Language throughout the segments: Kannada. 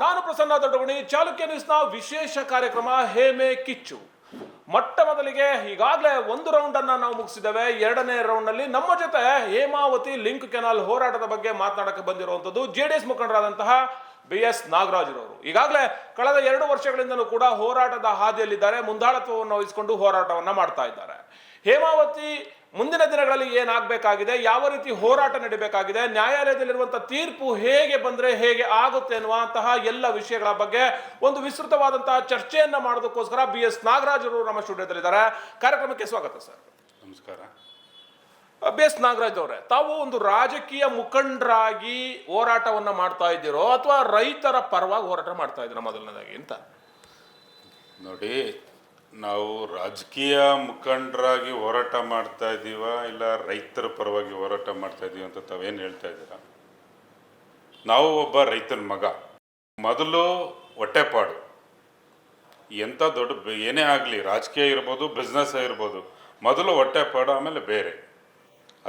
ನಾನು ಪ್ರಸನ್ನ ದೊಡ್ಡಗುಣಿ. ಚಾಲುಕ್ಯ ನ್ಯೂಸ್ನ ವಿಶೇಷ ಕಾರ್ಯಕ್ರಮ ಹೇಮೆ ಕಿಚ್ಚು. ಮೊಟ್ಟ ಮೊದಲಿಗೆ ಈಗಾಗಲೇ ಒಂದು ರೌಂಡ್ ಅನ್ನ ನಾವು ಮುಗಿಸಿದ್ದೇವೆ. ಎರಡನೇ ರೌಂಡ್ ನಲ್ಲಿ ನಮ್ಮ ಜೊತೆ ಹೇಮಾವತಿ ಲಿಂಕ್ ಕೆನಾಲ್ ಹೋರಾಟದ ಬಗ್ಗೆ ಮಾತನಾಡಕ್ಕೆ ಬಂದಿರುವಂತದ್ದು ಜೆಡಿಎಸ್ ಮುಖಂಡರಾದಂತಹ BS ನಾಗರಾಜರವರು. ಈಗಾಗಲೇ ಕಳೆದ 2 ವರ್ಷಗಳಿಂದಲೂ ಕೂಡ ಹೋರಾಟದ ಹಾದಿಯಲ್ಲಿದ್ದಾರೆ. ಮುಂದಾಳತ್ವವನ್ನು ವಹಿಸಿಕೊಂಡು ಹೋರಾಟವನ್ನ ಮಾಡ್ತಾ ಇದ್ದಾರೆ. ಹೇಮಾವತಿ ಮುಂದಿನ ದಿನಗಳಲ್ಲಿ ಏನಾಗಬೇಕಾಗಿದೆ, ಯಾವ ರೀತಿ ಹೋರಾಟ ನಡೀಬೇಕಾಗಿದೆ, ನ್ಯಾಯಾಲಯದಲ್ಲಿರುವಂತಹ ತೀರ್ಪು ಹೇಗೆ ಬಂದ್ರೆ ಹೇಗೆ ಆಗುತ್ತೆ ಅನ್ನುವಂತಹ ಎಲ್ಲ ವಿಷಯಗಳ ಬಗ್ಗೆ ಒಂದು ವಿಸ್ತೃತವಾದಂತಹ ಚರ್ಚೆಯನ್ನ ಮಾಡೋದಕ್ಕೋಸ್ಕರ BS ನಾಗರಾಜ್ ಅವರು ನಮ್ಮ ಸ್ಟುಡಿಯೋದಲ್ಲಿದ್ದಾರೆ. ಕಾರ್ಯಕ್ರಮಕ್ಕೆ ಸ್ವಾಗತ ಸರ್. ನಮಸ್ಕಾರ. BS ನಾಗರಾಜ್ ಅವರೇ, ತಾವು ಒಂದು ರಾಜಕೀಯ ಮುಖಂಡರಾಗಿ ಹೋರಾಟವನ್ನ ಮಾಡ್ತಾ ಇದ್ದೀರೋ ಅಥವಾ ರೈತರ ಪರವಾಗಿ ಹೋರಾಟ ಮಾಡ್ತಾ ಇದ್ದೀರಾ ಮೊದಲನೇದಾಗಿ ಅಂತ? ನೋಡಿ, ನಾವು ರಾಜಕೀಯ ಮುಖಂಡರಾಗಿ ಹೋರಾಟ ಮಾಡ್ತಾ ಇದ್ದೀವ ಇಲ್ಲ ರೈತರ ಪರವಾಗಿ ಹೋರಾಟ ಮಾಡ್ತಾ ಇದ್ದೀವಿ ಅಂತ ತಾವೇನು ಹೇಳ್ತಾ ಇದ್ದೀರಾ? ನಾವು ಒಬ್ಬ ರೈತನ ಮಗ. ಮೊದಲು ಹೊಟ್ಟೆಪಾಡು. ಎಂಥ ದೊಡ್ಡ ಏನೇ ಆಗಲಿ, ರಾಜಕೀಯ ಇರ್ಬೋದು, ಬಿಸ್ನೆಸ್ ಇರ್ಬೋದು, ಮೊದಲು ಹೊಟ್ಟೆಪಾಡು, ಆಮೇಲೆ ಬೇರೆ.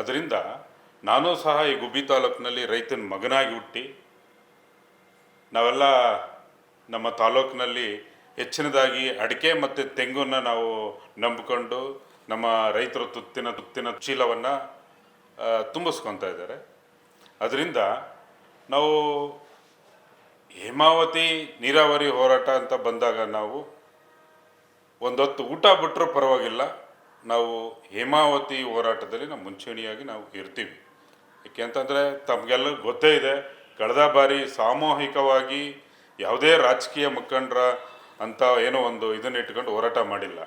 ಅದರಿಂದ ನಾನು ಸಹ ಈ ಗುಬ್ಬಿ ತಾಲೂಕಿನಲ್ಲಿ ರೈತನ ಮಗನಾಗಿ ಹುಟ್ಟಿ, ನಾವೆಲ್ಲ ನಮ್ಮ ತಾಲೂಕಿನಲ್ಲಿ ಹೆಚ್ಚಿನದಾಗಿ ಅಡಿಕೆ ಮತ್ತು ತೆಂಗನ್ನು ನಾವು ನಂಬಿಕೊಂಡು ನಮ್ಮ ರೈತರು ತುತ್ತಿನ ಚೀಲವನ್ನು ತುಂಬಿಸ್ಕೊತಾ ಇದ್ದಾರೆ. ಅದರಿಂದ ನಾವು ಹೇಮಾವತಿ ನೀರಾವರಿ ಹೋರಾಟ ಅಂತ ಬಂದಾಗ ನಾವು ಒಂದೊತ್ತು ಊಟ ಬಿಟ್ಟರೂ ಪರವಾಗಿಲ್ಲ, ನಾವು ಹೇಮಾವತಿ ಹೋರಾಟದಲ್ಲಿ ನಾವು ಮುಂಚೂಣಿಯಾಗಿ ನಾವು ಇರ್ತೀವಿ. ಏಕೆ ಅಂತಂದರೆ ತಮಗೆಲ್ಲ ಗೊತ್ತೇ ಇದೆ, ಕಳೆದ ಬಾರಿ ಸಾಮೂಹಿಕವಾಗಿ ಯಾವುದೇ ರಾಜಕೀಯ ಮುಖಂಡರ ಅಂತ ಏನೋ ಒಂದು ಇದನ್ನು ಇಟ್ಕೊಂಡು ಹೋರಾಟ ಮಾಡಿಲ್ಲ.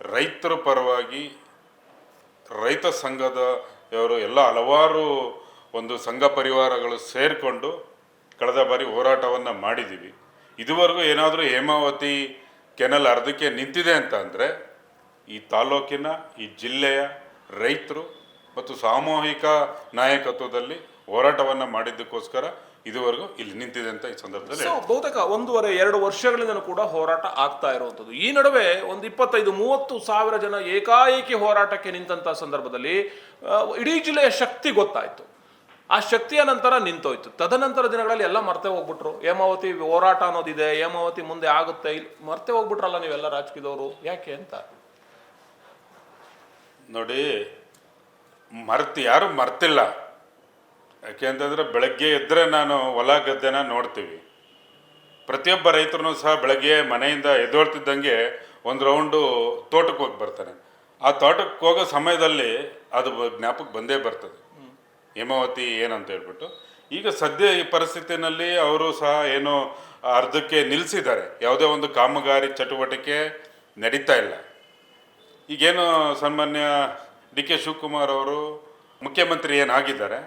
ರೈತರ ಪರವಾಗಿ ರೈತ ಸಂಘದವರು ಎಲ್ಲ ಹಲವಾರು ಒಂದು ಸಂಘ ಪರಿವಾರಗಳು ಸೇರಿಕೊಂಡು ಕಳೆದ ಬಾರಿ ಹೋರಾಟವನ್ನು ಮಾಡಿದ್ದೀವಿ. ಇದುವರೆಗೂ ಏನಾದರೂ ಹೇಮಾವತಿ ಕೆನಲ್ ಅರ್ಧಕ್ಕೆ ನಿಂತಿದೆ ಅಂತ ಅಂದರೆ ಈ ತಾಲೂಕಿನ, ಈ ಜಿಲ್ಲೆಯ ರೈತರು ಮತ್ತು ಸಾಮೂಹಿಕ ನಾಯಕತ್ವದಲ್ಲಿ ಹೋರಾಟವನ್ನು ಮಾಡಿದ್ದಕ್ಕೋಸ್ಕರ ಇದುವರೆಗೂ ಇಲ್ಲಿ ನಿಂತಿದೆ ಅಂತ ಈ ಸಂದರ್ಭದಲ್ಲಿ ಬಹುತೇಕ 1.5-2 ವರ್ಷಗಳಿಂದ ಕೂಡ ಹೋರಾಟ ಆಗ್ತಾ ಇರುವಂಥದ್ದು. ಈ ನಡುವೆ ಒಂದು 25-30 ಸಾವಿರ ಜನ ಏಕಾಏಕಿ ಹೋರಾಟಕ್ಕೆ ನಿಂತಹ ಸಂದರ್ಭದಲ್ಲಿ ಇಡೀ ಜಿಲ್ಲೆಯ ಶಕ್ತಿ ಗೊತ್ತಾಯ್ತು. ಆ ಶಕ್ತಿಯ ನಂತರ ನಿಂತೋಯ್ತು. ತದನಂತರ ದಿನಗಳಲ್ಲಿ ಎಲ್ಲ ಮರ್ತೆ ಹೋಗ್ಬಿಟ್ರು. ಹೇಮಾವತಿ ಹೋರಾಟ ಅನ್ನೋದಿದೆ, ಹೇಮಾವತಿ ಮುಂದೆ ಆಗುತ್ತೆ, ಮರ್ತೆ ಹೋಗ್ಬಿಟ್ರಲ್ಲ ನೀವೆಲ್ಲ ರಾಜಕೀಯದವರು, ಯಾಕೆ ಅಂತ? ನೋಡಿ, ಯಾರು ಮರ್ತಿಲ್ಲ. ಯಾಕೆ ಅಂತಂದರೆ ಬೆಳಗ್ಗೆ ಎದ್ದರೆ ನಾನು ಹೊಲ ಗದ್ದೆನ ನೋಡ್ತೀವಿ. ಪ್ರತಿಯೊಬ್ಬ ರೈತರು ಸಹ ಬೆಳಗ್ಗೆ ಮನೆಯಿಂದ ಎದ್ದೋಳ್ತಿದ್ದಂಗೆ ಒಂದು ರೌಂಡು ತೋಟಕ್ಕೆ ಹೋಗಿ ಬರ್ತಾನೆ. ಆ ತೋಟಕ್ಕೆ ಹೋಗೋ ಸಮಯದಲ್ಲಿ ಅದು ಜ್ಞಾಪಕ ಬಂದೇ ಬರ್ತದೆ, ಹೇಮಾವತಿ ಏನಂತ ಹೇಳ್ಬಿಟ್ಟು. ಈಗ ಸದ್ಯ ಈ ಪರಿಸ್ಥಿತಿನಲ್ಲಿ ಅವರು ಸಹ ಏನೋ ಅರ್ಧಕ್ಕೆ ನಿಲ್ಲಿಸಿದ್ದಾರೆ. ಯಾವುದೇ ಒಂದು ಕಾಮಗಾರಿ ಚಟುವಟಿಕೆ ನಡೀತಾ ಇಲ್ಲ. ಈಗೇನು ಸನ್ಮಾನ್ಯ DK ಶಿವಕುಮಾರ್ ಅವರು ಮುಖ್ಯಮಂತ್ರಿ ಏನಾಗಿದ್ದಾರೆ,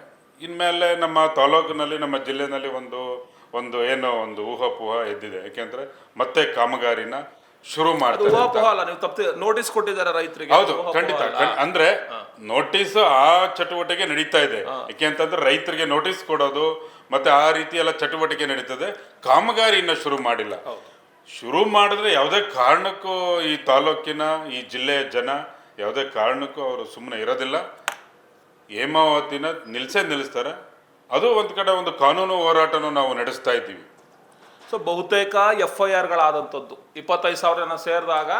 ಇನ್ಮೇಲೆ ನಮ್ಮ ತಾಲೂಕಿನಲ್ಲಿ, ನಮ್ಮ ಜಿಲ್ಲೆಯಲ್ಲಿ ಒಂದು ಏನೋ ಒಂದು ಊಹಾಪೋಹ ಎದ್ದಿದೆ. ಯಾಕೆಂದ್ರೆ ಮತ್ತೆ ಕಾಮಗಾರಿನ ಶುರು ಮಾಡ್ತಾರೆ. ನೋಟಿಸ್ ಕೊಟ್ಟಿದ್ದಾರೆ ರೈತರಿಗೆ. ಹೌದು, ಖಂಡಿತ. ಅಂದ್ರೆ ನೋಟಿಸ್ ಆ ಚಟುವಟಿಕೆ ನಡೀತಾ ಇದೆ. ಯಾಕೆ ಅಂತಂದ್ರೆ ರೈತರಿಗೆ ನೋಟಿಸ್ ಕೊಡೋದು ಮತ್ತೆ ಆ ರೀತಿ ಎಲ್ಲ ಚಟುವಟಿಕೆ ನಡೀತದೆ. ಕಾಮಗಾರಿ ಇನ್ನ ಶುರು ಮಾಡಿಲ್ಲ. ಶುರು ಮಾಡಿದ್ರೆ ಯಾವುದೇ ಕಾರಣಕ್ಕೂ ಈ ತಾಲೂಕಿನ, ಈ ಜಿಲ್ಲೆಯ ಜನ ಯಾವುದೇ ಕಾರಣಕ್ಕೂ ಅವರು ಸುಮ್ಮನೆ ಇರೋದಿಲ್ಲ. ಹೇಮಾವತಿನ ನಿಲ್ಲಿಸ್ತಾರೆ. ಅದು ಒಂದು ಕಡೆ ಒಂದು ಕಾನೂನು ಹೋರಾಟನೂ ನಾವು ನಡೆಸ್ತಾ ಇದ್ದೀವಿ. ಸೊ ಬಹುತೇಕ FIRಗಳಾದಂಥದ್ದು 25,000 ಜನ ಸೇರಿದಾಗ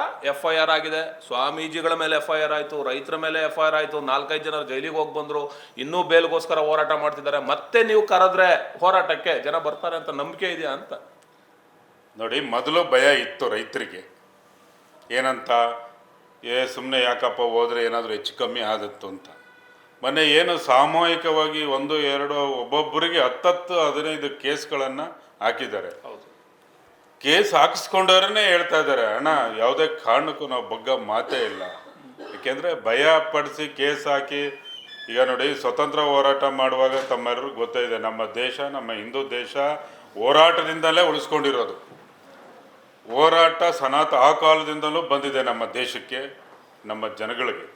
FIR ಆಗಿದೆ. ಸ್ವಾಮೀಜಿಗಳ ಮೇಲೆ FIR ಆಯಿತು, ರೈತರ ಮೇಲೆ FIR ಆಯಿತು, 4-5 ಜನ ಜೈಲಿಗೆ ಹೋಗಿ ಬಂದರು. ಇನ್ನೂ ಬೇಲ್ಗೋಸ್ಕರ ಹೋರಾಟ ಮಾಡ್ತಿದ್ದಾರೆ. ಮತ್ತೆ ನೀವು ಕರೆದ್ರೆ ಹೋರಾಟಕ್ಕೆ ಜನ ಬರ್ತಾರೆ ಅಂತ ನಂಬಿಕೆ ಇದೆಯಾ ಅಂತ? ನೋಡಿ, ಮೊದಲು ಭಯ ಇತ್ತು ರೈತರಿಗೆ. ಏನಂತ, ಸುಮ್ಮನೆ ಯಾಕಪ್ಪ ಹೋದರೆ ಏನಾದರೂ ಹೆಚ್ಚು ಕಮ್ಮಿ ಆದತ್ತು ಅಂತ. ಮೊನ್ನೆ ಏನು ಸಾಮೂಹಿಕವಾಗಿ 1-2 ಒಬ್ಬೊಬ್ಬರಿಗೆ 10-15 ಕೇಸ್ಗಳನ್ನು ಹಾಕಿದ್ದಾರೆ. ಕೇಸ್ ಹಾಕಿಸ್ಕೊಂಡವ್ರನ್ನೇ ಹೇಳ್ತಾ ಇದ್ದಾರೆ, ಅಣ್ಣ ಯಾವುದೇ ಕಾರಣಕ್ಕೂ ನಾವು ಬಗ್ಗ ಮಾತೇ ಇಲ್ಲ. ಏಕೆಂದರೆ ಭಯ ಪಡಿಸಿ ಕೇಸ್ ಹಾಕಿ. ಈಗ ನೋಡಿ, ಸ್ವತಂತ್ರ ಹೋರಾಟ ಮಾಡುವಾಗ ತಮ್ಮೆಲ್ಲರಿಗೂ ಗೊತ್ತಿದೆ, ನಮ್ಮ ದೇಶ, ನಮ್ಮ ಹಿಂದೂ ದೇಶ ಹೋರಾಟದಿಂದಲೇ ಉಳಿಸ್ಕೊಂಡಿರೋದು. ಹೋರಾಟ ಆ ಕಾಲದಿಂದಲೂ ಬಂದಿದೆ ನಮ್ಮ ದೇಶಕ್ಕೆ, ನಮ್ಮ ಜನಗಳಿಗೆ.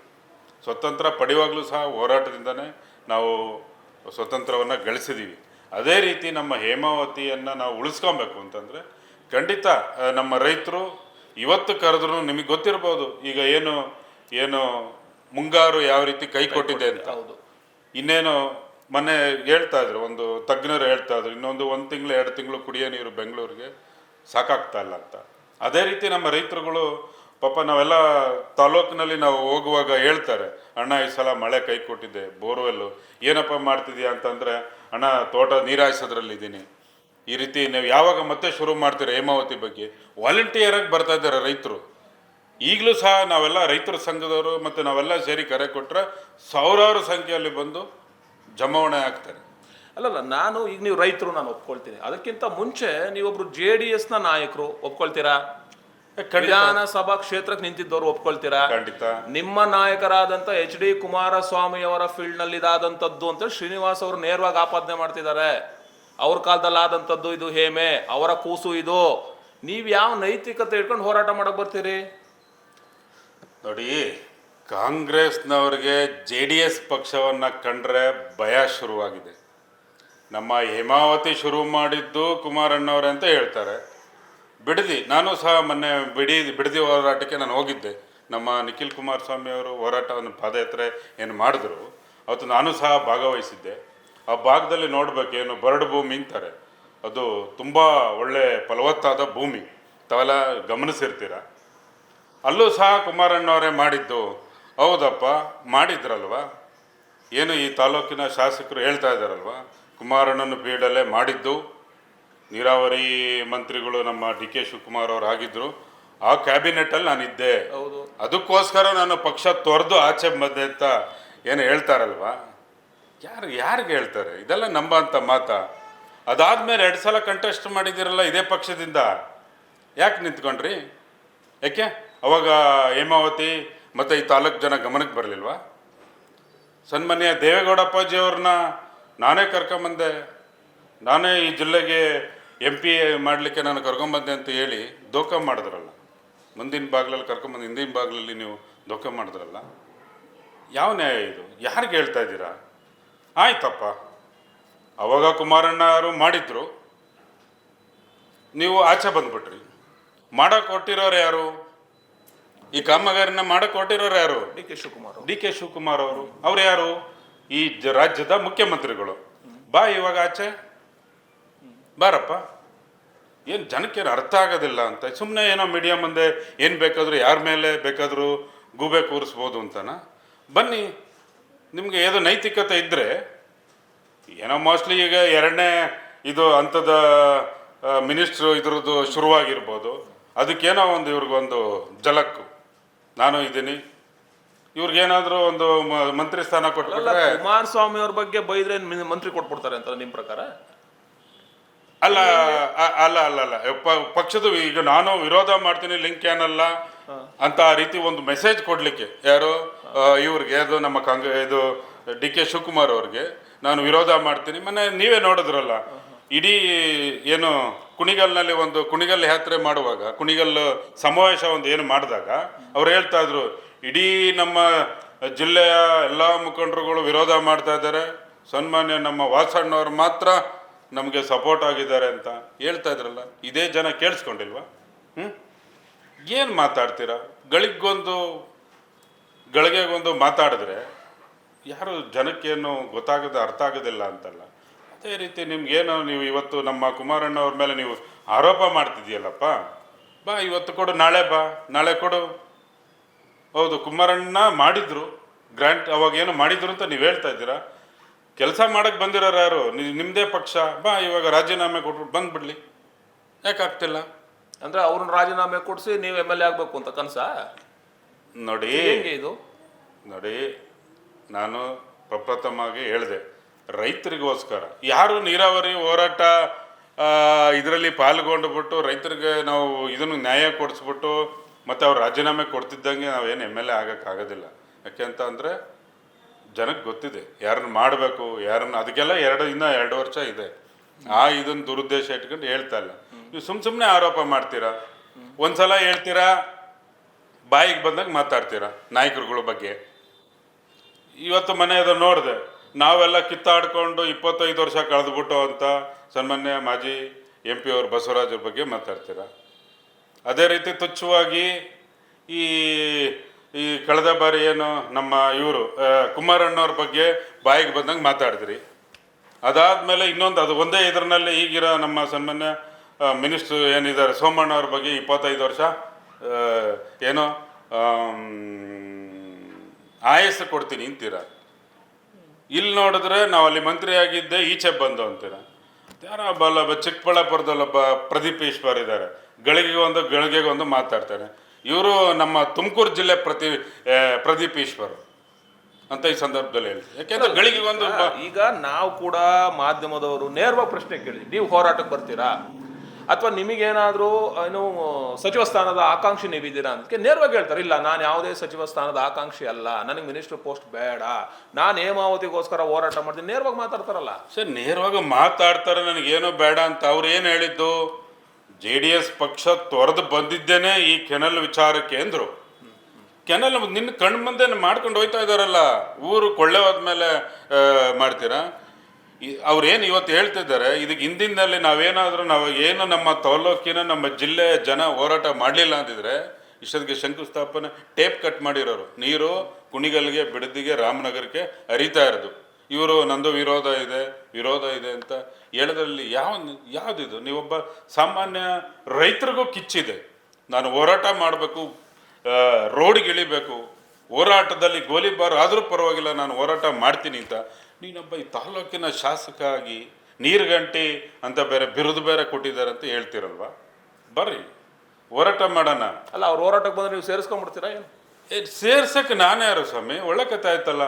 ಸ್ವತಂತ್ರ ಪಡೆಯುವಾಗಲೂ ಸಹ ಹೋರಾಟದಿಂದನೇ ನಾವು ಸ್ವತಂತ್ರವನ್ನು ಗಳಿಸಿದ್ದೀವಿ. ಅದೇ ರೀತಿ ನಮ್ಮ ಹೇಮಾವತಿಯನ್ನು ನಾವು ಉಳಿಸ್ಕೊಬೇಕು ಅಂತಂದರೆ ಖಂಡಿತ ನಮ್ಮ ರೈತರು ಇವತ್ತು ಕರೆದ್ರು. ನಿಮಗೆ ಗೊತ್ತಿರ್ಬೋದು, ಈಗ ಏನು ಮುಂಗಾರು ಯಾವ ರೀತಿ ಕೈ ಕೊಟ್ಟಿದೆ ಅಂತ. ಇನ್ನೇನು ಮೊನ್ನೆ ಹೇಳ್ತಾ ಇದ್ರು, ಒಂದು ತಜ್ಞರು ಹೇಳ್ತಾ ಇದ್ರು, ಒಂದು ತಿಂಗಳು 2 ತಿಂಗಳು ಕುಡಿಯೋ ನೀರು ಬೆಂಗಳೂರಿಗೆ ಸಾಕಾಗ್ತಾ ಇಲ್ಲ ಅಂತ. ಅದೇ ರೀತಿ ನಮ್ಮ ರೈತರುಗಳು ಪಾಪ ನಾವೆಲ್ಲ ತಾಲೂಕಿನಲ್ಲಿ ನಾವು ಹೋಗುವಾಗ ಹೇಳ್ತಾರೆ, ಅಣ್ಣ ಈ ಸಲ ಮಳೆ ಕೈ ಕೊಟ್ಟಿದೆ, ಬೋರ್ವೆಲ್ಲು ಏನಪ್ಪ ಮಾಡ್ತಿದ್ಯಾ ಅಂತಂದರೆ, ಅಣ್ಣ ತೋಟ ನೀರಾಯಿಸೋದ್ರಲ್ಲಿದ್ದೀನಿ. ಈ ರೀತಿ ನೀವು ಯಾವಾಗ ಮತ್ತೆ ಶುರು ಮಾಡ್ತೀರ ಹೇಮಾವತಿ ಬಗ್ಗೆ? ವಾಲಂಟಿಯರಾಗಿ ಬರ್ತಾ ಇದ್ದಾರೆ ರೈತರು. ಈಗಲೂ ಸಹ ನಾವೆಲ್ಲ ರೈತರ ಸಂಘದವರು ಮತ್ತು ನಾವೆಲ್ಲ ಸೇರಿ ಕರೆ ಕೊಟ್ಟರೆ ಸಾವಿರಾರು ಸಂಖ್ಯೆಯಲ್ಲಿ ಬಂದು ಜಮಾವಣೆ ಆಗ್ತಾರೆ. ಅಲ್ಲಲ್ಲ, ನಾನು ಈಗ ನೀವು ರೈತರು ನಾನು ಒಪ್ಕೊಳ್ತೀನಿ. ಅದಕ್ಕಿಂತ ಮುಂಚೆ ನೀವೊಬ್ರು JDS ನ ನಾಯಕರು, ಒಪ್ಕೊಳ್ತೀರಾ? ವಿಧಾನಸಭಾ ಕ್ಷೇತ್ರಕ್ಕೆ ನಿಂತಿದ್ದವರು, ಒಪ್ಕೊಳ್ತೀರಾ? ಖಂಡಿತ. ನಿಮ್ಮ ನಾಯಕರಾದಂತ HD ಕುಮಾರಸ್ವಾಮಿ ಅವರ ಫೀಲ್ಡ್ ನಲ್ಲಿ ಇದಾದಂತದ್ದು ಅಂತ ಶ್ರೀನಿವಾಸ್ ಅವರು ನೇರವಾಗಿ ಆಪಾದನೆ ಮಾಡ್ತಿದ್ದಾರೆ. ಅವ್ರ ಕಾಲದಲ್ಲಿ ಆದಂತದ್ದು ಇದು ಹೇಮೆ, ಅವರ ಕೂಸು ಇದು. ನೀವ್ ಯಾವ ನೈತಿಕತೆ ಇಟ್ಕೊಂಡು ಹೋರಾಟ ಮಾಡಕ್ ಬರ್ತೀರಿ? ನೋಡಿ, ಕಾಂಗ್ರೆಸ್ನವ್ರಿಗೆ JDS ಪಕ್ಷವನ್ನು ಕಂಡ್ರೆ ಭಯ ಶುರುವಾಗಿದೆ. ನಮ್ಮ ಹೇಮಾವತಿ ಶುರು ಮಾಡಿದ್ದು ಕುಮಾರಣ್ಣವ್ರೆ ಅಂತ ಹೇಳ್ತಾರೆ. ಬಿಡದಿ, ನಾನು ಸಹ ಮೊನ್ನೆ ಬಿಡದಿ ಹೋರಾಟಕ್ಕೆ ನಾನು ಹೋಗಿದ್ದೆ. ನಮ್ಮ ನಿಖಿಲ್ ಕುಮಾರಸ್ವಾಮಿ ಅವರು ಹೋರಾಟವನ್ನು ಪಾದಯಾತ್ರೆ ಏನು ಮಾಡಿದ್ರು, ಅವತ್ತು ನಾನು ಸಹ ಭಾಗವಹಿಸಿದ್ದೆ. ಆ ಭಾಗದಲ್ಲಿ ನೋಡ್ಬೇಕೇನು ಬರಡು ಭೂಮಿ ಅಂತಾರೆ, ಅದು ತುಂಬ ಒಳ್ಳೆ ಫಲವತ್ತಾದ ಭೂಮಿ, ತಾವೆಲ್ಲ ಗಮನಿಸಿರ್ತೀರ. ಅಲ್ಲೂ ಸಹ ಕುಮಾರಣ್ಣವರೇ ಮಾಡಿದ್ದು. ಹೌದಪ್ಪ, ಮಾಡಿದ್ರಲ್ವ? ಏನು ಈ ತಾಲೂಕಿನ ಶಾಸಕರು ಹೇಳ್ತಾ ಇದ್ದಾರಲ್ವ, ಕುಮಾರಣ್ಣನ ಪೀಡಲ್ಲೇ ಮಾಡಿದ್ದು. ನೀರಾವರಿ ಮಂತ್ರಿಗಳು ನಮ್ಮ DK ಶಿವಕುಮಾರ್ ಅವರು ಆಗಿದ್ರು. ಆ ಕ್ಯಾಬಿನೆಟಲ್ಲಿ ನಾನಿದ್ದೆ. ಅದಕ್ಕೋಸ್ಕರ ನಾನು ಪಕ್ಷ ತೊರೆದು ಆಚೆ ಬಂದೆ ಅಂತ ಏನು ಹೇಳ್ತಾರಲ್ವ, ಯಾರಿಗೆ ಹೇಳ್ತಾರೆ? ಇದೆಲ್ಲ ನಂಬ ಅಂತ ಮಾತಾ? ಅದಾದಮೇಲೆ 2 ಸಲ ಕಂಟೆಸ್ಟ್ ಮಾಡಿದ್ದೀರಲ್ಲ ಇದೇ ಪಕ್ಷದಿಂದ, ಯಾಕೆ ನಿಂತ್ಕೊಂಡ್ರಿ? ಯಾಕೆ ಅವಾಗ ಹೇಮಾವತಿ ಮತ್ತು ಈ ತಾಲೂಕು ಜನ ಗಮನಕ್ಕೆ ಬರಲಿಲ್ವಾ? ಸನ್ಮಾನ್ಯ ದೇವೇಗೌಡಪ್ಪಾಜಿಯವ್ರನ್ನ ನಾನೇ ಕರ್ಕೊಂಬಂದೆ, ನಾನೇ ಈ ಜಿಲ್ಲೆಗೆ MP ಮಾಡಲಿಕ್ಕೆ ನಾನು ಕರ್ಕೊಂಬಂದೆ ಅಂತ ಹೇಳಿ ದೋಖ ಮಾಡಿದ್ರಲ್ಲ. ಮುಂದಿನ ಬಾಗಿಲಲ್ಲಿ ಕರ್ಕೊಂಬಂದು ಹಿಂದಿನ ಬಾಗಿಲಲ್ಲಿ ನೀವು ದೋಖ ಮಾಡಿದ್ರಲ್ಲ. ಯಾವ ನ್ಯಾಯ ಇದು? ಯಾರಿಗೆ ಹೇಳ್ತಾ ಇದ್ದೀರಾ? ಆಯ್ತಪ್ಪ, ಅವಾಗ ಕುಮಾರಣ್ಣ ಅವರು ಮಾಡಿದ್ರು, ನೀವು ಆಚೆ ಬಂದ್ಬಿಟ್ರಿ. ಮಾಡಕ್ಕೆ ಕೊಟ್ಟಿರೋರು ಯಾರು? ಈ ಕಾಮಗಾರಿನ ಮಾಡಕ್ಕೆ ಕೊಟ್ಟಿರೋರು ಯಾರು? DK ಶಿವಕುಮಾರ್ ಅವರು. ಅವ್ರು ಯಾರು? ಈ ರಾಜ್ಯದ ಮುಖ್ಯಮಂತ್ರಿಗಳು. ಬಾ ಇವಾಗ ಆಚೆ ಬಾರಪ್ಪ. ಏನು ಜನಕ್ಕೇನು ಅರ್ಥ ಆಗೋದಿಲ್ಲ ಅಂತ ಸುಮ್ಮನೆ ಏನೋ ಮೀಡಿಯಾ ಮುಂದೆ ಏನು ಬೇಕಾದರೂ ಯಾರ ಮೇಲೆ ಬೇಕಾದರೂ ಗೂಬೆ ಕೂರಿಸ್ಬೋದು ಅಂತನ? ಬನ್ನಿ, ನಿಮಗೆ ಏದು ನೈತಿಕತೆ ಇದ್ದರೆ. ಏನೋ ಮೋಸ್ಟ್ಲಿ ಈಗ 2ನೇ ಇದು ಅಂಥದ ಮಿನಿಸ್ಟ್ರು ಇದ್ರದ್ದು ಶುರುವಾಗಿರ್ಬೋದು. ಅದಕ್ಕೇನೋ ಒಂದು ಇವ್ರಿಗೊಂದು ಝಲಕ್ಕು, ನಾನು ಇದ್ದೀನಿ, ಇವ್ರಿಗೇನಾದರೂ ಒಂದು ಮಂತ್ರಿ ಸ್ಥಾನ ಕೊಟ್ಟರೆ. ಕುಮಾರಸ್ವಾಮಿ ಅವ್ರ ಬಗ್ಗೆ ಬೈದ್ರೆ ಮಂತ್ರಿ ಕೊಟ್ಬಿಡ್ತಾರೆ ಅಂತ ನಿಮ್ಮ ಪ್ರಕಾರ? ಅಲ್ಲ ಅಲ್ಲ ಅಲ್ಲ ಅಲ್ಲ ಪಕ್ಷದ ಈಗ ನಾನು ವಿರೋಧ ಮಾಡ್ತೀನಿ, ಲಿಂಕ್ ಏನಲ್ಲ ಅಂತ ಆ ರೀತಿ ಒಂದು ಮೆಸೇಜ್ ಕೊಡ್ಲಿಕ್ಕೆ ಯಾರು ಇವ್ರಿಗೆ, ಅದು ನಮ್ಮ ಇದು DK ಶಿವಕುಮಾರ್ ಅವ್ರಿಗೆ ನಾನು ವಿರೋಧ ಮಾಡ್ತೀನಿ. ಮೊನ್ನೆ ನೀವೇ ನೋಡಿದ್ರಲ್ಲ, ಇಡೀ ಏನು ಕುಣಿಗಲ್ನಲ್ಲಿ ಒಂದು ಕುಣಿಗಲ್ ಯಾತ್ರೆ ಮಾಡುವಾಗ, ಕುಣಿಗಲ್ ಸಮಾವೇಶ ಒಂದು ಏನು ಮಾಡಿದಾಗ ಅವ್ರು ಹೇಳ್ತಾ ಇದ್ರು, ಇಡೀ ನಮ್ಮ ಜಿಲ್ಲೆಯ ಎಲ್ಲ ಮುಖಂಡರುಗಳು ವಿರೋಧ ಮಾಡ್ತಾ ಇದ್ದಾರೆ, ಸನ್ಮಾನ್ಯ ನಮ್ಮ ವಾಸಣ್ಣವ್ರು ಮಾತ್ರ ನಮಗೆ ಸಪೋರ್ಟ್ ಆಗಿದ್ದಾರೆ ಅಂತ ಹೇಳ್ತಾ ಇದ್ರಲ್ಲ. ಇದೇ ಜನ ಕೇಳಿಸ್ಕೊಂಡಿಲ್ವಾ? ಏನು ಮಾತಾಡ್ತೀರಾ? ಗಳಿಗೆಗೊಂದು ಮಾತಾಡಿದ್ರೆ ಯಾರು ಜನಕ್ಕೇನು ಗೊತ್ತಾಗದೆ ಅರ್ಥ ಆಗೋದಿಲ್ಲ ಅಂತಲ್ಲ. ಅದೇ ರೀತಿ ನಿಮ್ಗೇನು, ನೀವು ಇವತ್ತು ನಮ್ಮ ಕುಮಾರಣ್ಣವ್ರ ಮೇಲೆ ನೀವು ಆರೋಪ ಮಾಡ್ತಿದ್ದೀಯಲ್ಲಪ್ಪ, ಬಾ ಇವತ್ತು ಕೊಡು, ನಾಳೆ ಬಾ, ನಾಳೆ ಕೊಡು. ಹೌದು, ಕುಮಾರಣ್ಣ ಮಾಡಿದ್ರು ಗ್ರ್ಯಾಂಟ್, ಅವಾಗ ಏನು ಮಾಡಿದ್ರು ಅಂತ ನೀವು ಹೇಳ್ತಾ ಇದ್ದೀರಾ. ಕೆಲಸ ಮಾಡಕ್ಕೆ ಬಂದಿರೋರು ಯಾರು? ನಿಮ್ಮದೇ ಪಕ್ಷ. ಬಾ ಇವಾಗ ರಾಜೀನಾಮೆ ಕೊಟ್ರು ಬಂದ್ಬಿಡ್ಲಿ. ಯಾಕಾಗ್ತಿಲ್ಲ? ಅಂದರೆ ಅವ್ರನ್ನ ರಾಜೀನಾಮೆ ಕೊಡಿಸಿ ನೀವು MLA ಆಗಬೇಕು ಅಂತ ಕನಸ? ನೋಡಿ ಇದು ನೋಡಿ, ನಾನು ಪ್ರಪ್ರಥಮವಾಗಿ ಹೇಳಿದೆ, ರೈತರಿಗೋಸ್ಕರ ಯಾರು ನೀರಾವರಿ ಹೋರಾಟ ಇದರಲ್ಲಿ ಪಾಲ್ಗೊಂಡುಬಿಟ್ಟು ರೈತರಿಗೆ ನಾವು ಇದನ್ನು ನ್ಯಾಯ ಕೊಡಿಸ್ಬಿಟ್ಟು ಮತ್ತು ಅವ್ರು ರಾಜೀನಾಮೆ ಕೊಡ್ತಿದ್ದಂಗೆ ನಾವೇನು MLA ಆಗೋಕ್ಕಾಗೋದಿಲ್ಲ. ಯಾಕೆ ಅಂತ ಅಂದರೆ ಜನಕ್ಕೆ ಗೊತ್ತಿದೆ ಯಾರನ್ನು ಮಾಡಬೇಕು, ಯಾರನ್ನು. ಅದಕ್ಕೆಲ್ಲ ಇನ್ನೂ 2 ವರ್ಷ ಇದೆ. ಇದನ್ನು ದುರುದ್ದೇಶ ಇಟ್ಕೊಂಡು ಹೇಳ್ತಾ ಇಲ್ಲ. ನೀವು ಸುಮ್ಮನೆ ಆರೋಪ ಮಾಡ್ತೀರಾ, ಒಂದ್ಸಲ ಹೇಳ್ತೀರಾ, ಬಾಯಿಗೆ ಬಂದಾಗ ಮಾತಾಡ್ತೀರಾ ನಾಯಕರುಗಳ ಬಗ್ಗೆ. ಇವತ್ತು ಮನೆಯದು ನೋಡಿದೆ, ನಾವೆಲ್ಲ ಕಿತ್ತಾಡ್ಕೊಂಡು 25 ವರ್ಷ ಕಳೆದ್ಬಿಟ್ಟು ಅಂತ ಸನ್ಮಾನ್ಯ ಮಾಜಿ MP ಅವರು ಬಸವರಾಜರ ಬಗ್ಗೆ ಮಾತಾಡ್ತೀರಾ. ಅದೇ ರೀತಿ ತುಚ್ಛವಾಗಿ ಈ ಕಳೆದ ಬಾರಿ ಏನು ನಮ್ಮ ಇವರು ಕುಮಾರಣ್ಣವ್ರ ಬಗ್ಗೆ ಬಾಯಿಗೆ ಬಂದಂಗೆ ಮಾತಾಡಿದ್ರಿ. ಅದಾದಮೇಲೆ ಇನ್ನೊಂದು ಅದು ಒಂದೇ ಇದರಲ್ಲಿ ಈಗಿರೋ ನಮ್ಮ ಸನ್ಮಾನ್ಯ ಮಿನಿಸ್ಟ್ರು ಏನಿದ್ದಾರೆ ಸೋಮಣ್ಣ ಅವ್ರ ಬಗ್ಗೆ 25 ವರ್ಷ ಏನೋ ಆಯಸ್ಸು ಕೊಡ್ತೀನಿ ಅಂತೀರ. ಇಲ್ಲಿ ನೋಡಿದ್ರೆ ನಾವು ಅಲ್ಲಿ ಮಂತ್ರಿ ಆಗಿದ್ದೆ ಈಚೆ ಬಂದು ಅಂತೀರ. ಯಾರೋ ಚಿಕ್ಕಬಳ್ಳಾಪುರದಲ್ಲೊಬ್ಬ ಪ್ರದೀಪ್ ಈಶ್ವರ್ ಇದ್ದಾರೆ, ಗಳಿಗೆ ಒಂದು ಮಾತಾಡ್ತಾರೆ. ಇವರು ನಮ್ಮ ತುಮಕೂರು ಜಿಲ್ಲೆ ಪ್ರದೀಪ್ ಈಶ್ವರ್ ಅಂತ ಈ ಸಂದರ್ಭದಲ್ಲಿ ಹೇಳಿ. ಯಾಕೆಂದ್ರೆ ಗಳಿಗೆ ಒಂದು ಈಗ ನಾವು ಕೂಡ ಮಾಧ್ಯಮದವರು ನೇರವಾಗಿ ಪ್ರಶ್ನೆ ಕೇಳಿ, ನೀವು ಹೋರಾಟಕ್ಕೆ ಬರ್ತೀರಾ ಅಥವಾ ನಿಮಗೇನಾದರೂ ಏನು ಸಚಿವ ಸ್ಥಾನದ ಆಕಾಂಕ್ಷಿ ನೀವಿದ್ದೀರಾ ಅದಕ್ಕೆ ನೇರವಾಗಿ ಹೇಳ್ತಾರೆ, ಇಲ್ಲ ನಾನು ಯಾವುದೇ ಸಚಿವ ಸ್ಥಾನದ ಆಕಾಂಕ್ಷಿ ಅಲ್ಲ, ನನಗೆ ಮಿನಿಸ್ಟರ್ ಪೋಸ್ಟ್ ಬೇಡ, ನಾನು ಹೇಮಾವತಿಗೋಸ್ಕರ ಹೋರಾಟ ಮಾಡ್ತೀನಿ, ನೇರವಾಗಿ ಮಾತಾಡ್ತಾರಲ್ಲ. ಸರ್ ನೇರವಾಗಿ ಮಾತಾಡ್ತಾರೆ, ನನಗೇನೋ ಬೇಡ ಅಂತ. ಅವ್ರು ಏನು ಹೇಳಿದ್ದು, JDS ಪಕ್ಷ ತೊರೆದು ಬಂದಿದ್ದೇನೆ ಈ ಕೆನಲ್ ವಿಚಾರಕ್ಕೆ ಅಂದರು. ಕೆನಲ್ ನಿನ್ನ ಕಣ್ಣು ಮುಂದೆ ಮಾಡ್ಕೊಂಡು ಹೋಯ್ತಾ ಇದ್ದಾರಲ್ಲ, ಊರು ಕೊಳ್ಳೆ ಹೋದ್ಮೇಲೆ ಮಾಡ್ತೀರಾ? ಅವ್ರೇನು ಇವತ್ತು ಹೇಳ್ತಿದ್ದಾರೆ, ಇದಕ್ಕೆ ಹಿಂದಿನಲ್ಲಿ ನಾವು ಏನು ನಮ್ಮ ತಾಲೂಕಿನ ನಮ್ಮ ಜಿಲ್ಲೆ ಜನ ಹೋರಾಟ ಮಾಡಲಿಲ್ಲ ಅಂತಿದ್ರೆ ಇಷ್ಟೊತ್ತಿಗೆ ಶಂಕುಸ್ಥಾಪನೆ ಟೇಪ್ ಕಟ್ ಮಾಡಿರೋರು. ನೀರು ಕುಣಿಗಲ್ಗೆ, ಬಿಡದಿಗೆ, ರಾಮನಗರಕ್ಕೆ ಹರಿತಾ ಇರೋದು. ಇವರು ನಂದು ವಿರೋಧ ಇದೆ ಅಂತ ಹೇಳೋದ್ರಲ್ಲಿ ಯಾವುದಿದು? ನೀವೊಬ್ಬ ಸಾಮಾನ್ಯ ರೈತರಿಗೂ ಕಿಚ್ಚಿದೆ, ನಾನು ಹೋರಾಟ ಮಾಡಬೇಕು, ರೋಡ್ಗೆ ಇಳಿಬೇಕು, ಹೋರಾಟದಲ್ಲಿ ಗೋಲಿಬಾರ್ ಆದರೂ ಪರವಾಗಿಲ್ಲ ನಾನು ಹೋರಾಟ ಮಾಡ್ತೀನಿ ಅಂತ. ನೀನೊಬ್ಬ ಈ ತಾಲೂಕಿನ ಶಾಸಕ ಆಗಿ ನೀರುಗಂಟಿ ಅಂತ ಬಿರುದು ಬೇರೆ ಕೊಟ್ಟಿದ್ದಾರೆ ಅಂತ ಹೇಳ್ತಿರಲ್ವಾ? ಬರ್ರಿ ಹೋರಾಟ ಮಾಡೋಣ. ಅಲ್ಲ, ಅವ್ರು ಹೋರಾಟಕ್ಕೆ ಬಂದ್ರೆ ನೀವು ಸೇರಿಸ್ಕೊಂಡ್ಬಿಡ್ತೀರಾ? ಏನು ಸೇರ್ಸಕ್ಕೆ ನಾನೇ ಯಾರು ಸ್ವಾಮಿ? ಒಳ್ಳೆ ಕಥೆ ಆಯ್ತಲ್ಲ.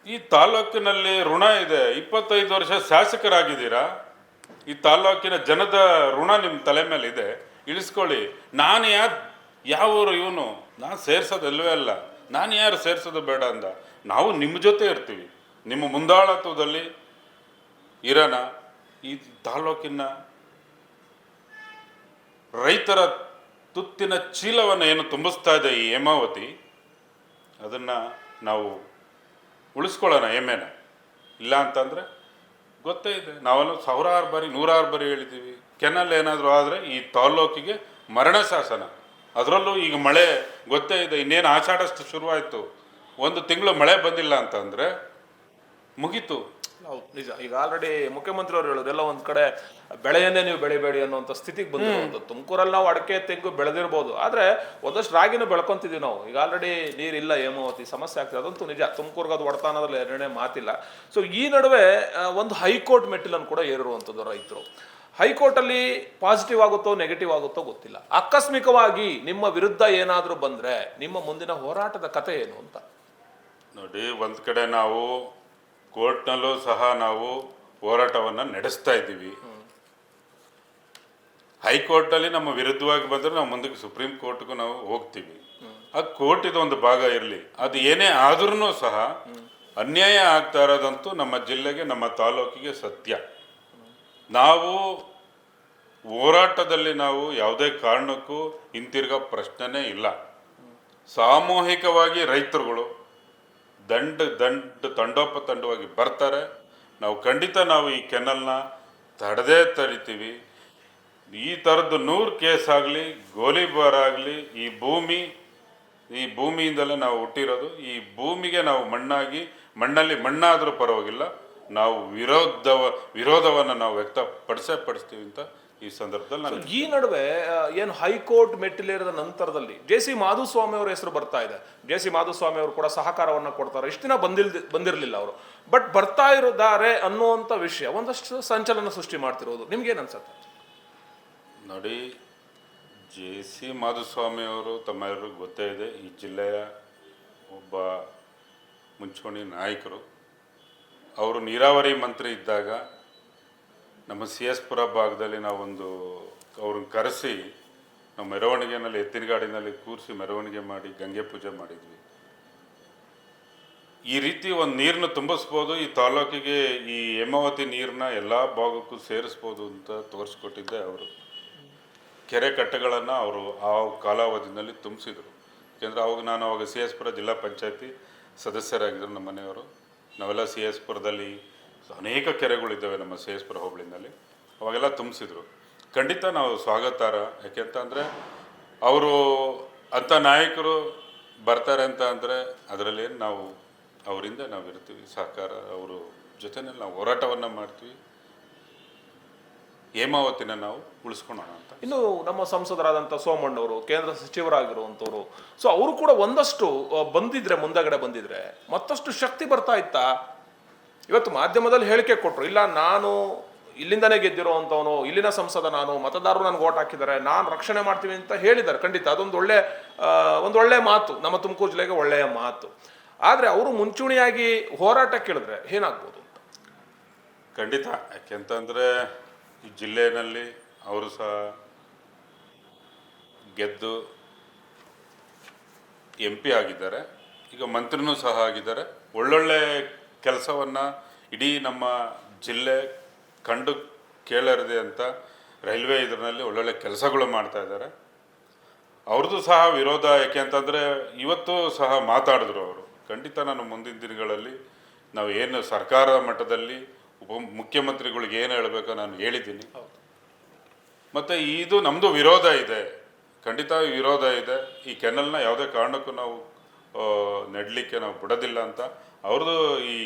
ಈ ತಾಲೂಕಿನಲ್ಲಿ ಋಣ ಇದೆ, 25 ವರ್ಷ ಶಾಸಕರಾಗಿದ್ದೀರಾ, ಈ ತಾಲೂಕಿನ ಜನದ ಋಣ ನಿಮ್ಮ ತಲೆ ಮೇಲೆ ಇದೆ, ಇಳಿಸ್ಕೊಳ್ಳಿ. ನಾನು ಯಾವ ಊರು ಇವನು? ನಾನು ಸೇರ್ಸೋದಲ್ವೇ ಅಲ್ಲ, ನಾನು ಯಾರು ಸೇರ್ಸೋದು ಬೇಡ ಅಂದ? ನಾವು ನಿಮ್ಮ ಜೊತೆ ಇರ್ತೀವಿ, ನಿಮ್ಮ ಮುಂದಾಳತ್ವದಲ್ಲಿ ಇರೋಣ. ಈ ತಾಲೂಕಿನ ರೈತರ ತುತ್ತಿನ ಚೀಲವನ್ನು ಏನು ತುಂಬಿಸ್ತಾ ಇದೆ ಈ ಹೇಮಾವತಿ, ಅದನ್ನು ನಾವು ಉಳಿಸ್ಕೊಳ್ಳೋಣ. ಹೇಮೇನ ಇಲ್ಲ ಅಂತಂದರೆ ಗೊತ್ತೇ ಇದೆ, ನಾವೆಲ್ಲ 1000 ಬಾರಿ 100 ಬಾರಿ ಹೇಳಿದ್ದೀವಿ, ಕೆನಲ್ ಏನಾದರೂ ಆದರೆ ಈ ತಾಲ್ಲೂಕಿಗೆ ಮರಣ ಶಾಸನ. ಅದರಲ್ಲೂ ಈಗ ಮಳೆ ಗೊತ್ತೇ ಇದೆ, ಇನ್ನೇನು ಆಷಾಢಷ್ಟು ಶುರುವಾಯಿತು, 1 ತಿಂಗಳು ಮಳೆ ಬಂದಿಲ್ಲ ಅಂತಂದರೆ ಮುಗೀತು. ಹೌದು, ನಿಜ. ಈಗ ಆಲ್ರೆಡಿ ಮುಖ್ಯಮಂತ್ರಿ ಅವರು ಹೇಳೋದು, ಎಲ್ಲ ಒಂದ್ ಕಡೆ ಬೆಳೆಯನ್ನೇ ನೀವು ಬೆಳಿಬೇಡಿ ಅನ್ನೋಂಥ ಸ್ಥಿತಿಗೆ ಬಂದಿರುವಂಥದ್ದು. ತುಮಕೂರಲ್ಲಿ ನಾವು ಅಡಿಕೆ ತೆಂಗು ಬೆಳೆದಿರ್ಬೋದು, ಆದ್ರೆ ಒಂದಷ್ಟು ರಾಗಿನೂ ಬೆಳ್ಕೊಂತಿದ್ದೀವಿ ನಾವು. ಈಗ ಆಲ್ರೆಡಿ ನೀರಿಲ್ಲ, ಹೇಮಾವತಿ ಸಮಸ್ಯೆ ಆಗ್ತದೆ, ಅದಂತೂ ನಿಜ. ತುಮಕೂರ್ಗೆ ಅದು ಹೊಡ್ತಾ ಅನ್ನೋದ್ರಲ್ಲಿ ಎರಡನೇ ಮಾತಿಲ್ಲ. ಸೊ ಈ ನಡುವೆ ಒಂದು ಹೈಕೋರ್ಟ್ ಮೆಟ್ಟಿಲನ್ನು ಕೂಡ ಏರಿರುವಂಥದ್ದು ರೈತರು. ಹೈಕೋರ್ಟಲ್ಲಿ ಪಾಸಿಟಿವ್ ಆಗುತ್ತೋ ನೆಗೆಟಿವ್ ಆಗುತ್ತೋ ಗೊತ್ತಿಲ್ಲ. ಆಕಸ್ಮಿಕವಾಗಿ ನಿಮ್ಮ ವಿರುದ್ಧ ಏನಾದರೂ ಬಂದ್ರೆ ನಿಮ್ಮ ಮುಂದಿನ ಹೋರಾಟದ ಕತೆ ಏನು ಅಂತ ನೋಡಿ. ಒಂದು ಕಡೆ ನಾವು ಕೋರ್ಟ್ನಲ್ಲೂ ಸಹ ನಾವು ಹೋರಾಟವನ್ನು ನಡೆಸ್ತಾ ಇದ್ದೀವಿ. ಹೈಕೋರ್ಟಲ್ಲಿ ನಮ್ಮ ವಿರುದ್ಧವಾಗಿ ಬಂದರೆ ನಾವು ಮುಂದಕ್ಕೆ ಸುಪ್ರೀಂ ಕೋರ್ಟ್ಗೂ ನಾವು ಹೋಗ್ತೀವಿ. ಆ ಕೋರ್ಟ್ ಇದು ಒಂದು ಭಾಗ ಇರಲಿ, ಅದು ಏನೇ ಆದ್ರೂ ಸಹ ಅನ್ಯಾಯ ಆಗ್ತಾ ಇರೋದಂತೂ ನಮ್ಮ ಜಿಲ್ಲೆಗೆ, ನಮ್ಮ ತಾಲೂಕಿಗೆ ಸತ್ಯ. ನಾವು ಹೋರಾಟದಲ್ಲಿ ನಾವು ಯಾವುದೇ ಕಾರಣಕ್ಕೂ ಹಿಂತಿರುಗೋ ಪ್ರಶ್ನೆನೇ ಇಲ್ಲ. ಸಾಮೂಹಿಕವಾಗಿ ರೈತರುಗಳು ತಂಡೋಪತಂಡವಾಗಿ ಬರ್ತಾರೆ. ನಾವು ಖಂಡಿತ ನಾವು ಈ ಕೆನಲ್ನ ತಡಿತೀವಿ. ಈ ಥರದ್ದು 100 ಕೇಸ್ ಆಗಲಿ, ಗೋಲಿಬಾರ್ ಆಗಲಿ, ಈ ಭೂಮಿಯಿಂದಲೇ ನಾವು ಹುಟ್ಟಿರೋದು. ಈ ಭೂಮಿಗೆ ನಾವು ಮಣ್ಣಲ್ಲಿ ಮಣ್ಣಾದರೂ ಪರವಾಗಿಲ್ಲ, ನಾವು ವಿರೋಧವನ್ನು ನಾವು ವ್ಯಕ್ತಪಡಿಸ್ತೀವಿ ಅಂತ ಈ ಸಂದರ್ಭದಲ್ಲಿ ನಾನು. ಈ ನಡುವೆ ಏನು ಹೈಕೋರ್ಟ್ ಮೆಟ್ಟಿಲೇರಿದ ನಂತರದಲ್ಲಿ JC ಮಾಧುಸ್ವಾಮಿ ಅವರ ಹೆಸರು ಬರ್ತಾ ಇದೆ. JC ಮಾಧುಸ್ವಾಮಿ ಅವರು ಕೂಡ ಸಹಕಾರವನ್ನು ಕೊಡ್ತಾರೆ. ಇಷ್ಟು ದಿನ ಬಂದಿರಲಿಲ್ಲ ಅವರು, ಬಟ್ ಬರ್ತಾ ಇದ್ದಾರೆ ಅನ್ನುವಂಥ ವಿಷಯ ಒಂದಷ್ಟು ಸಂಚಲನ ಸೃಷ್ಟಿ ಮಾಡ್ತಿರೋದು. ನಿಮ್ಗೇನು ಅನ್ಸುತ್ತೆ? ನೋಡಿ, JC ಮಾಧುಸ್ವಾಮಿ ಅವರು ತಮ್ಮೆಲ್ಲರಿಗೂ ಗೊತ್ತೇ ಇದೆ, ಈ ಜಿಲ್ಲೆಯ ಒಬ್ಬ ಮುಂಚೂಣಿ ನಾಯಕರು. ಅವರು ನೀರಾವರಿ ಮಂತ್ರಿ ಇದ್ದಾಗ ನಮ್ಮ CS ಪುರ ಭಾಗದಲ್ಲಿ ನಾವೊಂದು ಅವ್ರನ್ನ ಕರೆಸಿ ನಾವು ಮೆರವಣಿಗೆಯಲ್ಲಿ ಎತ್ತಿನ ಗಾಡಿನಲ್ಲಿ ಕೂರಿಸಿ ಮೆರವಣಿಗೆ ಮಾಡಿ ಗಂಗೆ ಪೂಜೆ ಮಾಡಿದ್ವಿ. ಈ ರೀತಿ ಒಂದು ನೀರನ್ನು ತುಂಬಿಸ್ಬೋದು, ಈ ತಾಲೂಕಿಗೆ ಈ ಹೇಮಾವತಿ ನೀರನ್ನ ಎಲ್ಲ ಭಾಗಕ್ಕೂ ಸೇರಿಸ್ಬೋದು ಅಂತ ತೋರಿಸ್ಕೊಟ್ಟಿದ್ದೆ ಅವರು. ಕೆರೆ ಕಟ್ಟೆಗಳನ್ನು ಅವರು ಆ ಕಾಲಾವಧಿನಲ್ಲಿ ತುಂಬಿಸಿದರು. ಯಾಕೆಂದರೆ ಅವಾಗ CS ಪುರ ಜಿಲ್ಲಾ ಪಂಚಾಯತಿ ಸದಸ್ಯರಾಗಿದ್ದರು ನಮ್ಮ ಮನೆಯವರು. ನಾವೆಲ್ಲ CS ಪುರದಲ್ಲಿ ಅನೇಕ ಕೆರೆಗಳಿದ್ದಾವೆ ನಮ್ಮ CS ಪುರ ಹೋಬಳಿನಲ್ಲಿ, ಅವಾಗೆಲ್ಲ ತುಂಬಿಸಿದ್ರು. ಖಂಡಿತ ನಾವು ಸ್ವಾಗತಾರ. ಯಾಕೆಂತಂದರೆ ಅವರು ಅಂಥ ನಾಯಕರು ಬರ್ತಾರೆ ಅಂತ ಅಂದರೆ ಅದರಲ್ಲಿ ನಾವು ಅವರಿಂದ ನಾವು ಇರ್ತೀವಿ, ಸಹಕಾರ ಅವರು ಜೊತೆನಲ್ಲಿ ನಾವು ಹೋರಾಟವನ್ನು ಮಾಡ್ತೀವಿ. ಹೇಮಾವತಿನ ನಾವು ಉಳಿಸ್ಕೊಳ್ಳೋಣ ಅಂತ. ಇನ್ನು ನಮ್ಮ ಸಂಸದರಾದಂಥ ಸೋಮಣ್ಣವರು ಕೇಂದ್ರ ಸಚಿವರಾಗಿರುವಂಥವ್ರು, ಸೊ ಅವರು ಕೂಡ ಒಂದಷ್ಟು ಬಂದಿದ್ರೆ, ಮುಂದಗಡೆ ಬಂದಿದ್ರೆ ಮತ್ತಷ್ಟು ಶಕ್ತಿ ಬರ್ತಾ ಇತ್ತಾ? ಇವತ್ತು ಮಾಧ್ಯಮದಲ್ಲಿ ಹೇಳಿಕೆ ಕೊಟ್ಟರು, ಇಲ್ಲ ನಾನು ಇಲ್ಲಿಂದನೇ ಗೆದ್ದಿರೋವಂಥವನು, ಇಲ್ಲಿನ ಸಂಸದ ನಾನು, ಮತದಾರರು ನನಗೆ ಓಟ್ ಹಾಕಿದ್ದಾರೆ, ನಾನು ರಕ್ಷಣೆ ಮಾಡ್ತೀವಿ ಅಂತ ಹೇಳಿದ್ದಾರೆ. ಖಂಡಿತ ಅದೊಂದು ಒಳ್ಳೆ ಮಾತು, ನಮ್ಮ ತುಮಕೂರು ಜಿಲ್ಲೆಗೆ ಒಳ್ಳೆಯ ಮಾತು. ಆದರೆ ಅವರು ಮುಂಚೂಣಿಯಾಗಿ ಹೋರಾಟ ಕೇಳಿದ್ರೆ ಏನಾಗ್ಬೋದು ಅಂತ? ಖಂಡಿತ. ಯಾಕೆಂತಂದರೆ ಈ ಜಿಲ್ಲೆಯಲ್ಲಿ ಅವರು ಸಹ ಗೆದ್ದು MP ಆಗಿದ್ದಾರೆ, ಈಗ ಮಂತ್ರಿನೂ ಸಹ ಆಗಿದ್ದಾರೆ. ಒಳ್ಳೊಳ್ಳೆ ಕೆಲಸವನ್ನು ಇಡೀ ನಮ್ಮ ಜಿಲ್ಲೆ ಕಂಡು ಕೇಳರಿದೆ ಅಂತ ರೈಲ್ವೆ ಇದರಲ್ಲಿ ಒಳ್ಳೊಳ್ಳೆ ಕೆಲಸಗಳು ಮಾಡ್ತಾ ಇದ್ದಾರೆ. ಅವ್ರದ್ದು ಸಹ ವಿರೋಧ. ಯಾಕೆ ಅಂತಂದರೆ ಇವತ್ತು ಸಹ ಮಾತಾಡಿದ್ರು ಅವರು. ಖಂಡಿತ ನಾನು ಮುಂದಿನ ದಿನಗಳಲ್ಲಿ ನಾವು ಏನು ಸರ್ಕಾರದ ಮಟ್ಟದಲ್ಲಿ ಮುಖ್ಯಮಂತ್ರಿಗಳಿಗೆ ಏನು ಹೇಳಬೇಕೋ ನಾನು ಹೇಳಿದ್ದೀನಿ. ಮತ್ತು ಇದು ನಮ್ಮದು ವಿರೋಧ ಇದೆ, ಖಂಡಿತ ವಿರೋಧ ಇದೆ. ಈ ಕೆನಲ್ನ ಯಾವುದೇ ಕಾರಣಕ್ಕೂ ನಾವು ನೆಡಲಿಕ್ಕೆ ನಾವು ಬಿಡೋದಿಲ್ಲ ಅಂತ ಅವ್ರದ್ದು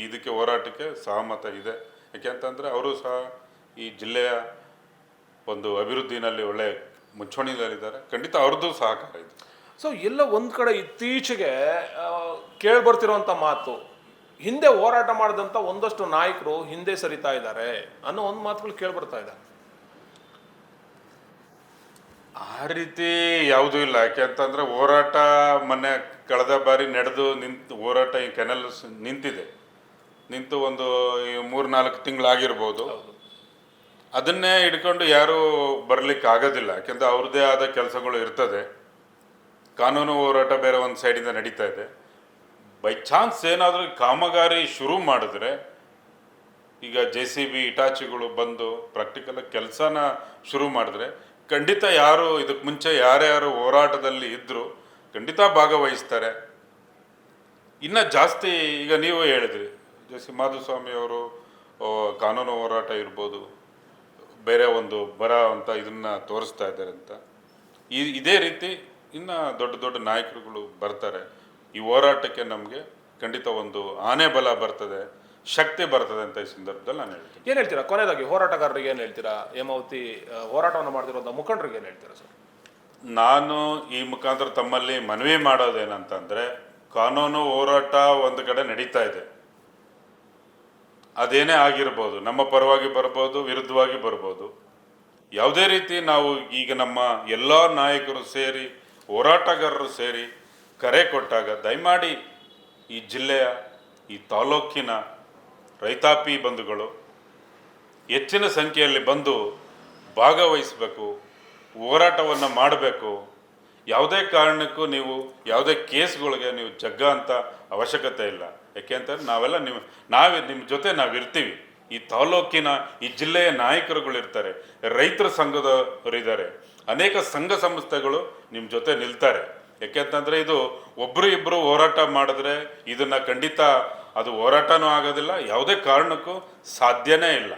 ಇದಕ್ಕೆ ಹೋರಾಟಕ್ಕೆ ಸಹಮತ ಇದೆ. ಯಾಕೆಂತಂದರೆ ಅವರು ಸಹ ಈ ಜಿಲ್ಲೆಯ ಒಂದು ಅಭಿವೃದ್ಧಿನಲ್ಲಿ ಒಳ್ಳೆ ಮುಂಚೂಣಿಯಲ್ಲಿದ್ದಾರೆ. ಖಂಡಿತ ಅವ್ರದ್ದು ಸಹಕಾರ ಇದೆ. ಸೊ ಎಲ್ಲ ಒಂದು ಕಡೆ ಇತ್ತೀಚೆಗೆ ಕೇಳ್ಬರ್ತಿರುವಂಥ ಮಾತು, ಹಿಂದೆ ಹೋರಾಟ ಮಾಡಿದಂಥ ಒಂದಷ್ಟು ನಾಯಕರು ಹಿಂದೆ ಸರಿತಾ ಇದ್ದಾರೆ ಅನ್ನೋ ಒಂದು ಮಾತುಗಳು ಕೇಳ್ಬರ್ತಾ ಇದೆ. ಆ ರೀತಿ ಯಾವುದೂ ಇಲ್ಲ. ಯಾಕೆ ಅಂತಂದರೆ ಹೋರಾಟ ಮೊನ್ನೆ ಕಳೆದ ಬಾರಿ ನಡೆದು ಹೋರಾಟ ಈ ಕೆನಲ್ ನಿಂತು ಒಂದು 3-4 ತಿಂಗಳಾಗಿರ್ಬೋದು. ಅದನ್ನೇ ಹಿಡ್ಕೊಂಡು ಯಾರೂ ಬರಲಿಕ್ಕೆ ಆಗೋದಿಲ್ಲ. ಯಾಕೆಂದರೆ ಅವ್ರದ್ದೇ ಆದ ಕೆಲಸಗಳು ಇರ್ತದೆ. ಕಾನೂನು ಹೋರಾಟ ಬೇರೆ ಒಂದು ಸೈಡಿಂದ ನಡೀತಾ ಇದೆ. ಬೈ ಚಾನ್ಸ್ ಏನಾದರೂ ಕಾಮಗಾರಿ ಶುರು ಮಾಡಿದ್ರೆ, ಈಗ JCB ಇಟಾಚಿಗಳು ಬಂದು ಪ್ರಾಕ್ಟಿಕಲಾಗಿ ಕೆಲಸನ ಶುರು ಮಾಡಿದ್ರೆ ಖಂಡಿತ ಯಾರು ಇದಕ್ಕೆ ಮುಂಚೆ ಯಾರ್ಯಾರು ಹೋರಾಟದಲ್ಲಿ ಇದ್ದರು ಖಂಡಿತ ಭಾಗವಹಿಸ್ತಾರೆ. ಇನ್ನು ಜಾಸ್ತಿ ಈಗ ನೀವು ಹೇಳಿದ್ರಿ ಮಾಧುಸ್ವಾಮಿ ಅವರು ಕಾನೂನು ಹೋರಾಟ ಇರ್ಬೋದು, ಬೇರೆ ಒಂದು ಬರ ಅಂತ ಇದನ್ನು ತೋರಿಸ್ತಾ ಇದ್ದಾರೆ ಅಂತ. ಇದೇ ರೀತಿ ಇನ್ನು ದೊಡ್ಡ ದೊಡ್ಡ ನಾಯಕರುಗಳು ಬರ್ತಾರೆ. ಈ ಹೋರಾಟಕ್ಕೆ ನಮಗೆ ಖಂಡಿತ ಒಂದು ಆನೆ ಬಲ ಬರ್ತದೆ, ಶಕ್ತಿ ಬರ್ತದೆ ಅಂತ ಈ ಸಂದರ್ಭದಲ್ಲಿ ನಾನು ಹೇಳ್ತೀನಿ. ಏನು ಹೇಳ್ತೀರಾ ಕೊನೆಯದಾಗಿ ಹೋರಾಟಗಾರರಿಗೆ ಏನು ಹೇಳ್ತೀರಾ? ಹೇಮಾವತಿ ಹೋರಾಟವನ್ನು ಮಾಡ್ತಿರೋಂಥ ಮುಖಂಡರಿಗೆ ಏನು ಹೇಳ್ತೀರಾ ಸರ್? ನಾನು ಈ ಮುಖಾಂತರ ತಮ್ಮಲ್ಲಿ ಮನವಿ ಮಾಡೋದೇನಂತಂದರೆ, ಕಾನೂನು ಹೋರಾಟ ಒಂದು ಕಡೆ ನಡೀತಾ ಇದೆ. ಅದೇನೇ ಆಗಿರ್ಬೋದು, ನಮ್ಮ ಪರವಾಗಿ ಬರ್ಬೋದು, ವಿರುದ್ಧವಾಗಿ ಬರ್ಬೋದು. ಯಾವುದೇ ರೀತಿ ನಾವು ಈಗ ನಮ್ಮ ಎಲ್ಲ ನಾಯಕರು ಸೇರಿ, ಹೋರಾಟಗಾರರು ಸೇರಿ ಕರೆ ಕೊಟ್ಟಾಗ ದಯಮಾಡಿ ಈ ಜಿಲ್ಲೆಯ ಈ ತಾಲೂಕಿನ ರೈತಾಪಿ ಬಂಧುಗಳು ಹೆಚ್ಚಿನ ಸಂಖ್ಯೆಯಲ್ಲಿ ಬಂದು ಭಾಗವಹಿಸಬೇಕು, ಹೋರಾಟವನ್ನು ಮಾಡಬೇಕು. ಯಾವುದೇ ಕಾರಣಕ್ಕೂ ನೀವು ಯಾವುದೇ ಕೇಸ್ಗಳಿಗೆ ನೀವು ಜಗ್ಗ ಅಂತ ಅವಶ್ಯಕತೆ ಇಲ್ಲ. ಯಾಕೆ ಅಂತಂದರೆ ನಾವೇ ನಿಮ್ಮ ಜೊತೆ ನಾವಿರ್ತೀವಿ. ಈ ತಾಲೂಕಿನ ಈ ಜಿಲ್ಲೆಯ ನಾಯಕರುಗಳಿರ್ತಾರೆ, ರೈತರ ಸಂಘದವರಿದ್ದಾರೆ, ಅನೇಕ ಸಂಘ ಸಂಸ್ಥೆಗಳು ನಿಮ್ಮ ಜೊತೆ ನಿಲ್ತಾರೆ. ಯಾಕೆಂತಂದರೆ ಇದು ಒಬ್ಬರು ಇಬ್ಬರು ಹೋರಾಟ ಮಾಡಿದ್ರೆ ಇದನ್ನು ಖಂಡಿತ ಅದು ಹೋರಾಟನೂ ಆಗೋದಿಲ್ಲ, ಯಾವುದೇ ಕಾರಣಕ್ಕೂ ಸಾಧ್ಯನೇ ಇಲ್ಲ.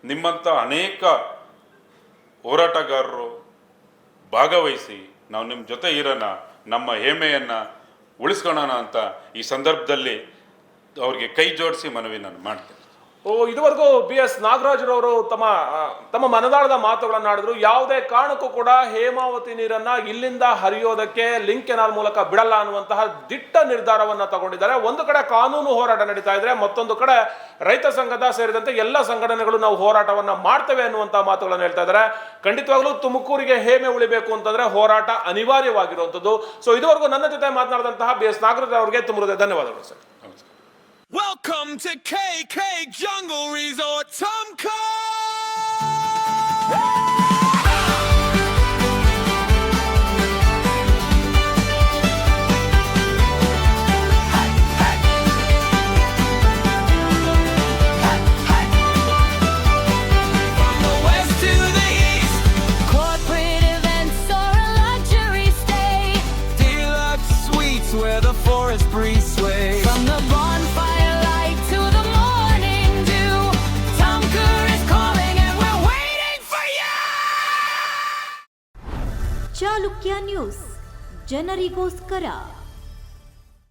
ನಿಮ್ಮಂಥ ಅನೇಕ ಹೋರಾಟಗಾರರು ಭಾಗವಹಿಸಿ ನಾವು ನಿಮ್ಮ ಜೊತೆ ಇರೋಣ, ನಮ್ಮ ಹೆಮ್ಮೆಯನ್ನು ಉಳಿಸ್ಕೊಳ್ಳೋಣ ಅಂತ ಈ ಸಂದರ್ಭದಲ್ಲಿ ಅವ್ರಿಗೆ ಕೈ ಜೋಡಿಸಿ ಮನವಿ ನಾನು ಮಾಡ್ತೇನೆ. ಇದುವರೆಗೂ BS ನಾಗರಾಜ್ರವರು ತಮ್ಮ ಮನದಾಳದ ಮಾತುಗಳನ್ನು ಆಡಿದ್ರು. ಯಾವುದೇ ಕಾರಣಕ್ಕೂ ಕೂಡ ಹೇಮಾವತಿ ನೀರನ್ನ ಇಲ್ಲಿಂದ ಹರಿಯೋದಕ್ಕೆ ಲಿಂಕ್ ಕೆನಾಲ್ ಮೂಲಕ ಬಿಡಲ್ಲ ಅನ್ನುವಂತಹ ದಿಟ್ಟ ನಿರ್ಧಾರವನ್ನ ತಗೊಂಡಿದ್ದಾರೆ. ಒಂದು ಕಡೆ ಕಾನೂನು ಹೋರಾಟ ನಡೀತಾ ಇದ್ರೆ, ಮತ್ತೊಂದು ಕಡೆ ರೈತ ಸಂಘದ ಸೇರಿದಂತೆ ಎಲ್ಲ ಸಂಘಟನೆಗಳು ನಾವು ಹೋರಾಟವನ್ನ ಮಾಡ್ತೇವೆ ಅನ್ನುವಂತಹ ಮಾತುಗಳನ್ನು ಹೇಳ್ತಾ ಇದ್ದಾರೆ. ಖಂಡಿತವಾಗ್ಲೂ ತುಮಕೂರಿಗೆ ಹೇಮೆ ಉಳಿಬೇಕು ಅಂತಂದ್ರೆ ಹೋರಾಟ ಅನಿವಾರ್ಯವಾಗಿರುವಂತದ್ದು. ಸೊ ಇದುವರೆಗೂ ನನ್ನ ಜೊತೆ ಮಾತನಾಡಿದಂತಹ BS ನಾಗರಾಜ್ ಅವರಿಗೆ ತುಂಬ ಧನ್ಯವಾದಗಳು sir. Welcome to KK Jungle Resort Tumco! From the west to the east, corporate events or a luxury stay, deluxe suites where the forest breeze sways. from the bonfire light to the morning dew, Tumkur is calling and we're waiting for you. Chalukya news, ಜನರಿಗೋಸ್ಕರ.